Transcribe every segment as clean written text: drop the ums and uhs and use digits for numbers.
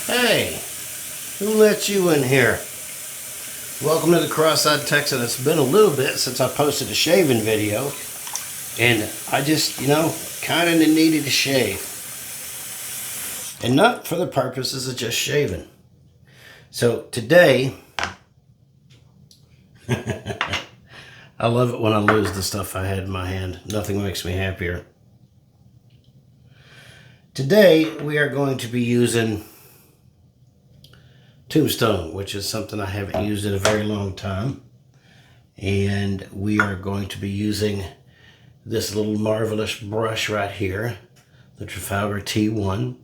Hey, who let you in here? Welcome to the Cross-Eyed Texan. It's been a little bit since I posted a shaving video, and I just, kind of needed to shave. And not for the purposes of just shaving. So today, I love it when I lose the stuff I had in my hand. Nothing makes me happier. Today, we are going to be using Tombstone, which is something I haven't used in a very long time. And we are going to be using this little marvelous brush right here, the Trafalgar T1.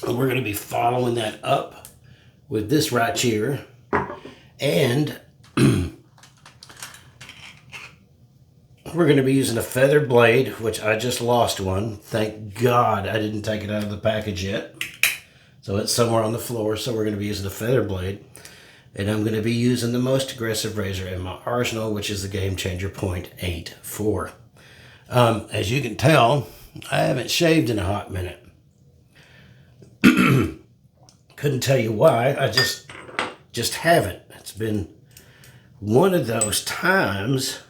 And we're going to be following that up with this right here. And we're going to be using a feather blade, which I just lost one. Thank God I didn't take it out of the package yet. So it's somewhere on the floor, so we're going to be using a feather blade. And I'm going to be using the most aggressive razor in my arsenal, which is the Game Changer .84. As you can tell, I haven't shaved in a hot minute. Couldn't tell you why, I just haven't. It's been one of those times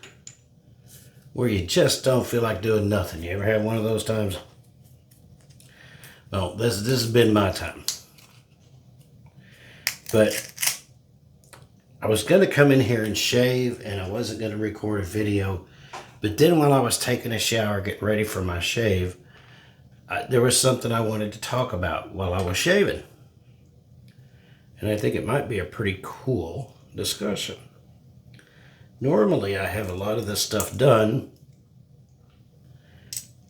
where you just don't feel like doing nothing. You ever had one of those times? Well, this has been my time. But I was going to come in here and shave, and I wasn't going to record a video. But then while I was taking a shower, getting ready for my shave, there was something I wanted to talk about while I was shaving. And I think it might be a pretty cool discussion. Normally, I have a lot of this stuff done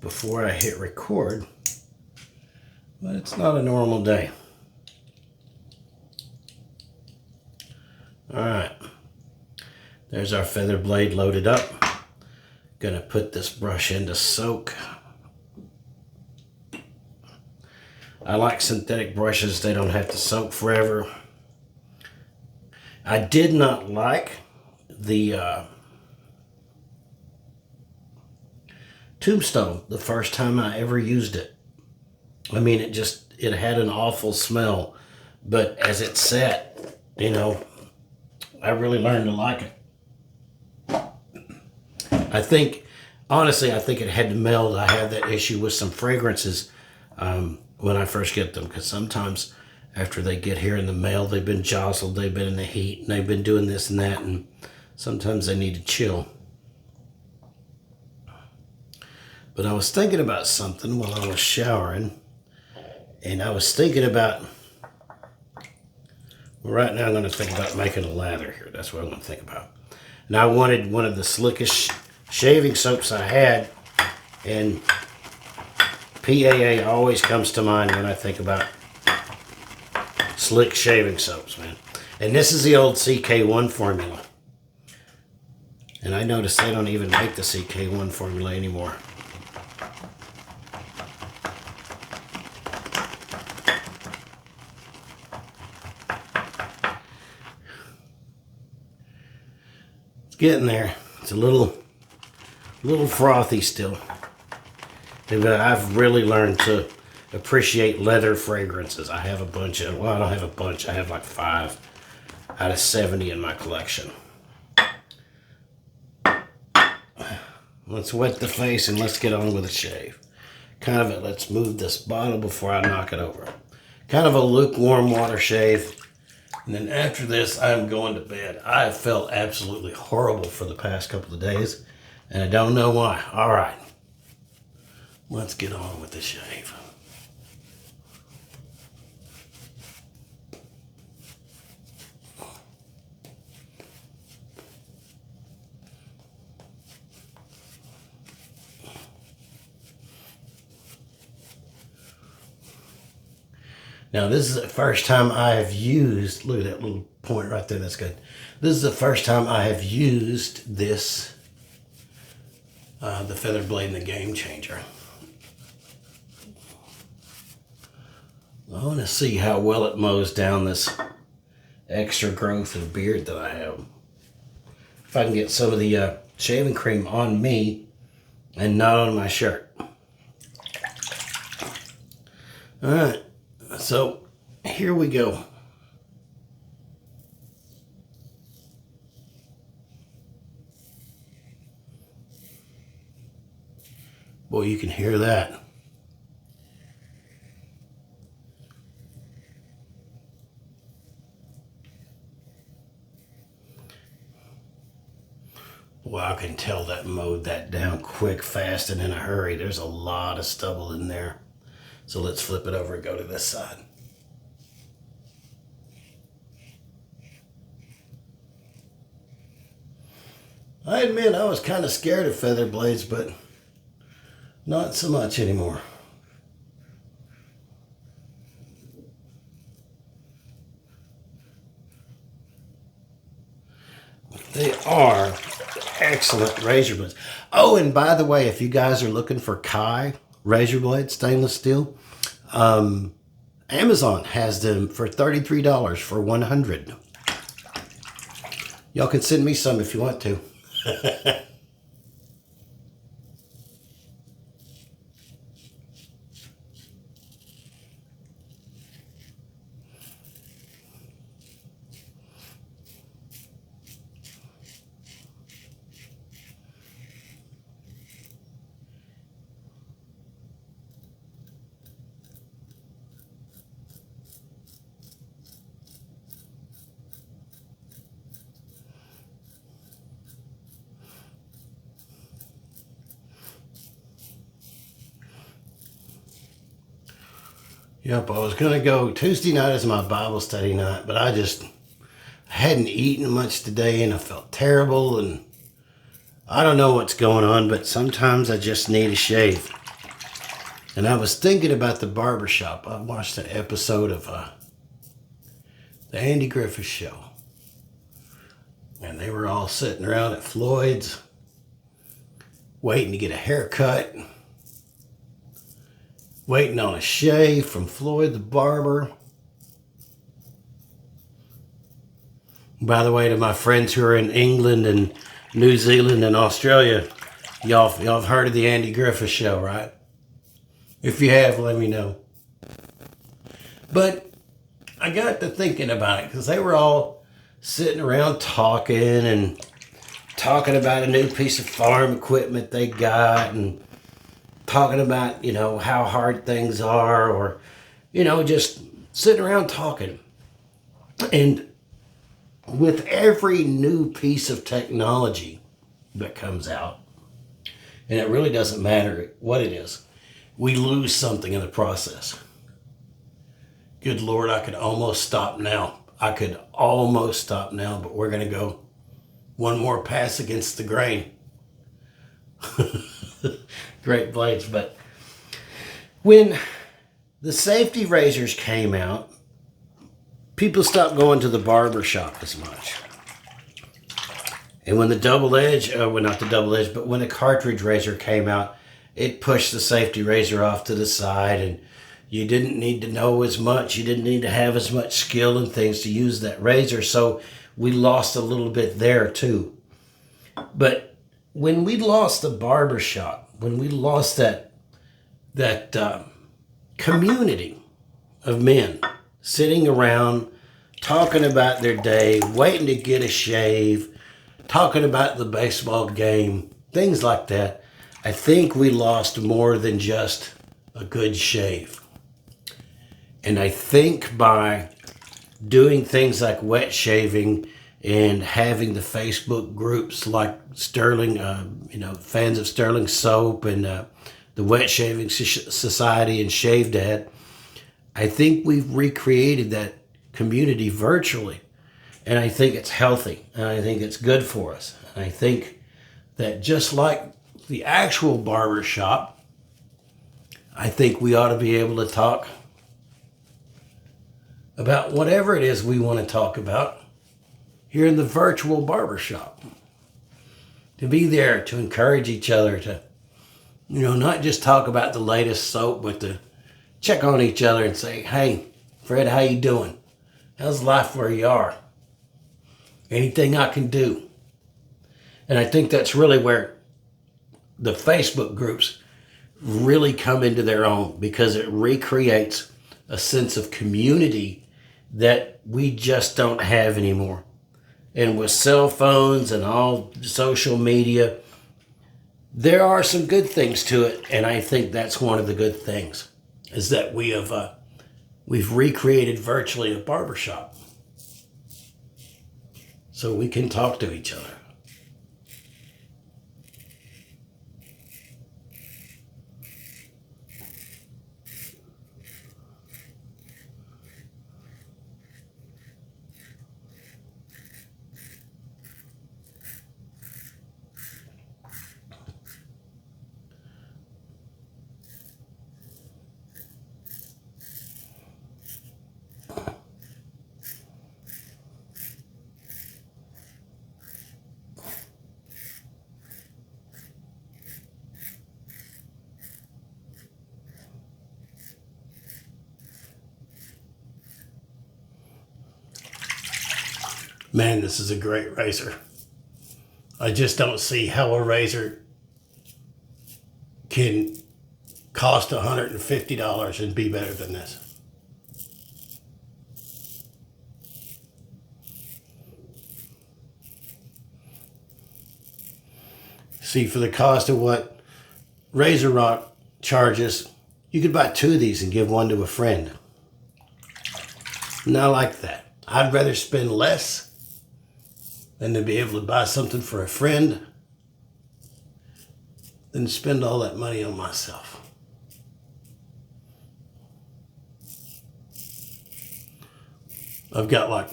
before I hit record. But it's not a normal day. Alright. There's our feather blade loaded up. Gonna put this brush in to soak. I like synthetic brushes. They don't have to soak forever. I did not like the Tombstone the first time I ever used it. I mean, it had an awful smell, but as it sat, I really learned to like it. Honestly, I think it had to meld. I have that issue with some fragrances when I first get them, because sometimes after they get here in the mail, they've been jostled, they've been in the heat, and they've been doing this and that, and sometimes they need to chill. But I was thinking about something while I was showering. And I was thinking about, right now I'm going to think about making a lather here. That's what I'm going to think about. And I wanted one of the slickest shaving soaps I had. And PAA always comes to mind when I think about slick shaving soaps, man. And this is the old CK1 formula. And I noticed they don't even make the CK1 formula anymore. Getting there. It's a little frothy still. But I've really learned to appreciate leather fragrances. I have a bunch of, well, I don't have a bunch. I have like 5 out of 70 in my collection. Let's wet the face and let's get on with the shave. Let's move this bottle before I knock it over. Kind of a lukewarm water shave. And then after this, I'm going to bed. I have felt absolutely horrible for the past couple of days, and I don't know why. All right, let's get on with the shave. Now, this is the first time I have used, look at that little point right there, that's good. This is the first time I have used this, the feather blade and the Game Changer. I want to see how well it mows down this extra growth of beard that I have. If I can get some of the shaving cream on me and not on my shirt. All right, so here we go. Boy, you can hear that. Well, I can tell that mowed that down quick, fast, and in a hurry. There's a lot of stubble in there. So let's flip it over and go to this side. I admit I was kind of scared of feather blades, but not so much anymore. They are excellent razor blades. Oh, and by the way, if you guys are looking for Kai razor blades, stainless steel, Amazon has them for $33 for 100. Y'all can send me some if you want to. Yep, I was going to go. Tuesday night is my Bible study night, but I hadn't eaten much today and I felt terrible, and I don't know what's going on, but sometimes I just need a shave. And I was thinking about the barbershop. I watched an episode of the Andy Griffith Show, and they were all sitting around at Floyd's waiting to get a haircut, waiting on a shave from Floyd the barber. By the way, to my friends who are in England and New Zealand and Australia, y'all have heard of the Andy Griffith Show, right? If you have, let me know. But I got to thinking about it because they were all sitting around talking about a new piece of farm equipment they got, and talking about, how hard things are, or, just sitting around talking. And with every new piece of technology that comes out, and it really doesn't matter what it is, we lose something in the process. Good Lord, I could almost stop now. But we're going to go one more pass against the grain. Great blades. But when the safety razors came out, people stopped going to the barber shop as much. And when the when the cartridge razor came out, it pushed the safety razor off to the side, and you didn't need to know as much. You didn't need to have as much skill and things to use that razor. So we lost a little bit there too. But when we lost the barber shop, when we lost that community of men sitting around talking about their day, waiting to get a shave, talking about the baseball game, things like that, I think we lost more than just a good shave. And I think by doing things like wet shaving and having the Facebook groups like Sterling, fans of Sterling Soap and the Wet Shaving Society and Shave Dad, I think we've recreated that community virtually. And I think it's healthy, and I think it's good for us. And I think that just like the actual barber shop, I think we ought to be able to talk about whatever it is we want to talk about here in the virtual barbershop. To be there to encourage each other to, not just talk about the latest soap, but to check on each other and say, hey, Fred, how you doing? How's life where you are? Anything I can do? And I think that's really where the Facebook groups really come into their own, because it recreates a sense of community that we just don't have anymore. And with cell phones and all social media, there are some good things to it. And I think that's one of the good things, is that we've recreated virtually a barbershop so we can talk to each other. Man, this is a great razor. I just don't see how a razor can cost $150 and be better than this. See, for the cost of what Razor Rock charges, you could buy 2 of these and give one to a friend. Not like that. I'd rather spend less than to be able to buy something for a friend than spend all that money on myself. I've got like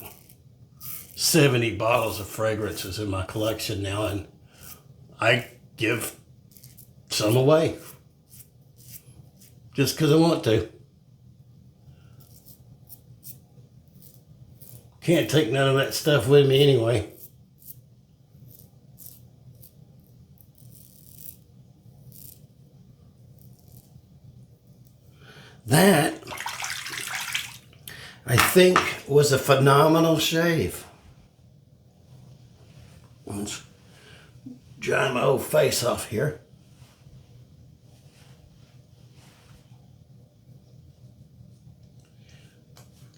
70 bottles of fragrances in my collection now, and I give some away just because I want to. Can't take none of that stuff with me anyway. That, I think, was a phenomenal shave. Let's dry my old face off here.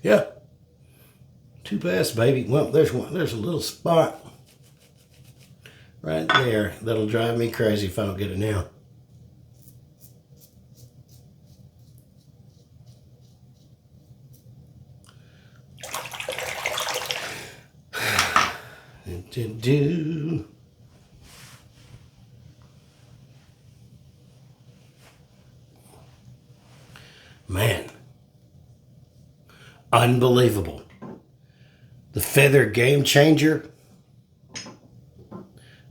Yeah. Too fast, baby. Well, there's a little spot right there that'll drive me crazy if I don't get it now. Man, unbelievable. The feather game changer,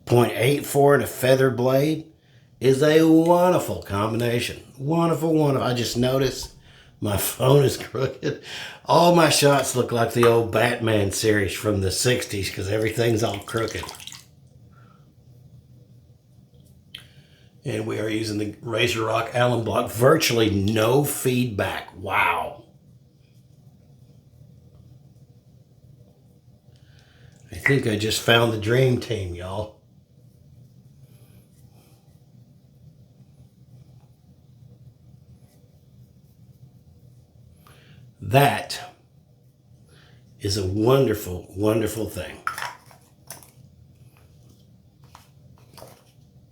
0.84 and a feather blade, is a wonderful combination. Wonderful, wonderful. I just noticed my phone is crooked. All my shots look like the old Batman series from the 60s because everything's all crooked. And we are using the Razor Rock Allen Block. Virtually no feedback. Wow. I think I just found the dream team, y'all. That is a wonderful, wonderful thing.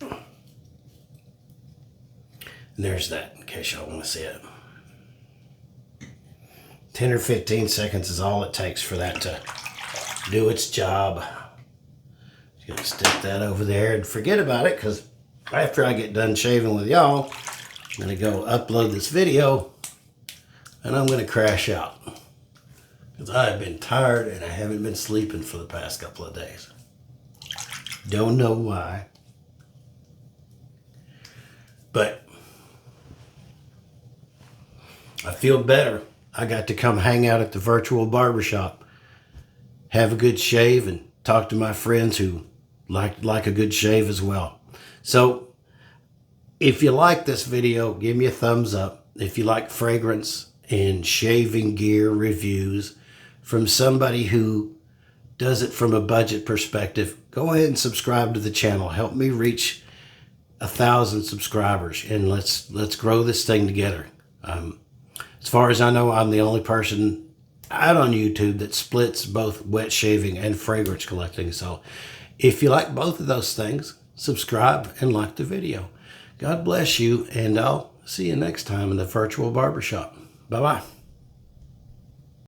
And there's that, in case y'all want to see it. 10 or 15 seconds is all it takes for that to do its job. Just gonna stick that over there and forget about it, because after I get done shaving with y'all, I'm gonna go upload this video and I'm gonna crash out. Because I have been tired and I haven't been sleeping for the past couple of days. Don't know why. But I feel better. I got to come hang out at the Virtual Barbershop, have a good shave, and talk to my friends who like a good shave as well. So if you like this video, give me a thumbs up. If you like fragrance and shaving gear reviews from somebody who does it from a budget perspective, go ahead and subscribe to the channel. Help me reach 1,000 subscribers, and let's grow this thing together. As far as I know, I'm the only person out on YouTube that splits both wet shaving and fragrance collecting. So if you like both of those things, subscribe and like the video. God bless you, and I'll see you next time in the Virtual Barbershop. Bye-bye.